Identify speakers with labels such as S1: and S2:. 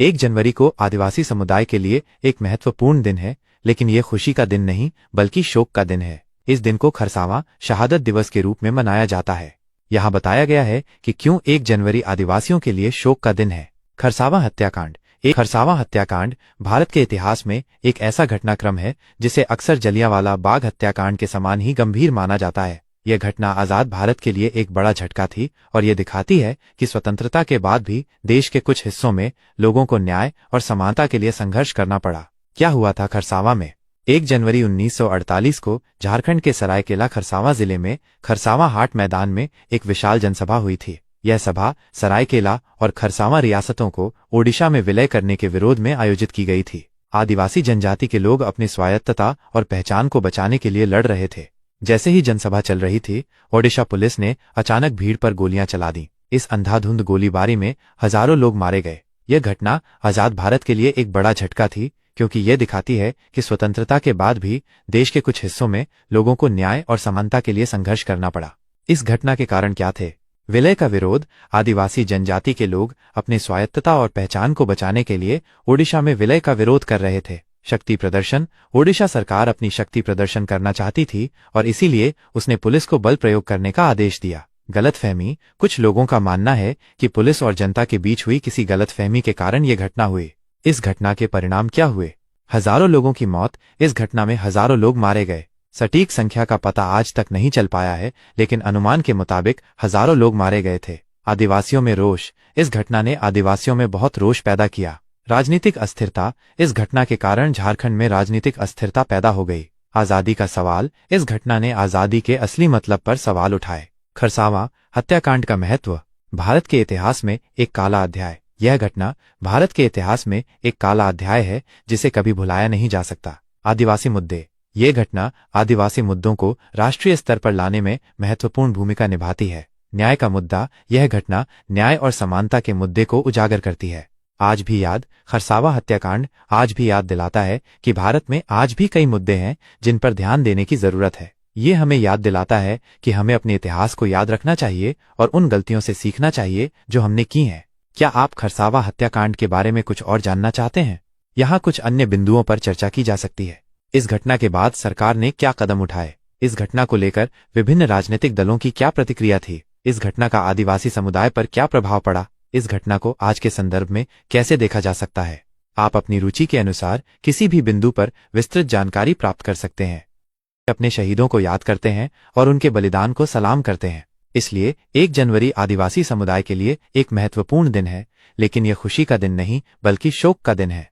S1: 1 जनवरी को आदिवासी समुदाय के लिए एक महत्वपूर्ण दिन है, लेकिन ये खुशी का दिन नहीं बल्कि शोक का दिन है। इस दिन को खरसावां शहादत दिवस के रूप में मनाया जाता है। यहाँ बताया गया है कि क्यों 1 जनवरी आदिवासियों के लिए शोक का दिन है। खरसावां हत्याकांड। खरसावां हत्याकांड भारत के इतिहास में एक ऐसा घटनाक्रम है जिसे अक्सर जलियांवाला बाग हत्याकांड के समान ही गंभीर माना जाता है। यह घटना आजाद भारत के लिए एक बड़ा झटका थी और ये दिखाती है कि स्वतंत्रता के बाद भी देश के कुछ हिस्सों में लोगों को न्याय और समानता के लिए संघर्ष करना पड़ा। क्या हुआ था खरसावां में? 1 जनवरी 1948 को झारखंड के सरायकेला खरसावां जिले में खरसावां हाट मैदान में एक विशाल जनसभा हुई थी। यह सभा सरायकेला और खरसावां रियासतों को ओडिशा में विलय करने के विरोध में आयोजित की गई थी। आदिवासी जनजाति के लोग अपनी स्वायत्तता और पहचान को बचाने के लिए लड़ रहे थे। जैसे ही जनसभा चल रही थी, ओडिशा पुलिस ने अचानक भीड़ पर गोलियां चला दी। इस अंधाधुंध गोलीबारी में हजारों लोग मारे गए। यह घटना आजाद भारत के लिए एक बड़ा झटका थी, क्योंकि यह दिखाती है कि स्वतंत्रता के बाद भी देश के कुछ हिस्सों में लोगों को न्याय और समानता के लिए संघर्ष करना पड़ा। इस घटना के कारण क्या थे? विलय का विरोध। आदिवासी जनजाति के लोग अपनी स्वायत्तता और पहचान को बचाने के लिए ओडिशा में विलय का विरोध कर रहे थे। शक्ति प्रदर्शन। ओडिशा सरकार अपनी शक्ति प्रदर्शन करना चाहती थी और इसीलिए उसने पुलिस को बल प्रयोग करने का आदेश दिया। गलतफहमी। कुछ लोगों का मानना है कि पुलिस और जनता के बीच हुई किसी गलतफहमी के कारण ये घटना हुई। इस घटना के परिणाम क्या हुए? हजारों लोगों की मौत। इस घटना में हजारों लोग मारे गए। सटीक संख्या का पता आज तक नहीं चल पाया है, लेकिन अनुमान के मुताबिक हजारों लोग मारे गए थे। आदिवासियों में रोष। इस घटना ने आदिवासियों में बहुत रोष पैदा किया। राजनीतिक अस्थिरता। इस घटना के कारण झारखंड में राजनीतिक अस्थिरता पैदा हो गई। आजादी का सवाल। इस घटना ने आजादी के असली मतलब पर सवाल उठाए। खरसावां हत्याकांड का महत्व। भारत के इतिहास में एक काला अध्याय। यह घटना भारत के इतिहास में एक काला अध्याय है जिसे कभी भुलाया नहीं जा सकता। आदिवासी मुद्दे। ये घटना आदिवासी मुद्दों को राष्ट्रीय स्तर पर लाने में महत्वपूर्ण भूमिका निभाती है। न्याय का मुद्दा। यह घटना न्याय और समानता के मुद्दे को उजागर करती है। आज भी याद। खरसावां हत्याकांड आज भी याद दिलाता है कि भारत में आज भी कई मुद्दे हैं जिन पर ध्यान देने की जरूरत है। ये हमें याद दिलाता है कि हमें अपने इतिहास को याद रखना चाहिए और उन गलतियों से सीखना चाहिए जो हमने की हैं। क्या आप खरसावां हत्याकांड के बारे में कुछ और जानना चाहते हैं? यहाँ कुछ अन्य बिंदुओं पर चर्चा की जा सकती है। इस घटना के बाद सरकार ने क्या कदम उठाए? इस घटना को लेकर विभिन्न राजनीतिक दलों की क्या प्रतिक्रिया थी? इस घटना का आदिवासी समुदाय पर क्या प्रभाव पड़ा? इस घटना को आज के संदर्भ में कैसे देखा जा सकता है? आप अपनी रुचि के अनुसार किसी भी बिंदु पर विस्तृत जानकारी प्राप्त कर सकते हैं। अपने शहीदों को याद करते हैं और उनके बलिदान को सलाम करते हैं। इसलिए 1 जनवरी आदिवासी समुदाय के लिए एक महत्वपूर्ण दिन है, लेकिन यह खुशी का दिन नहीं बल्कि शोक का दिन है।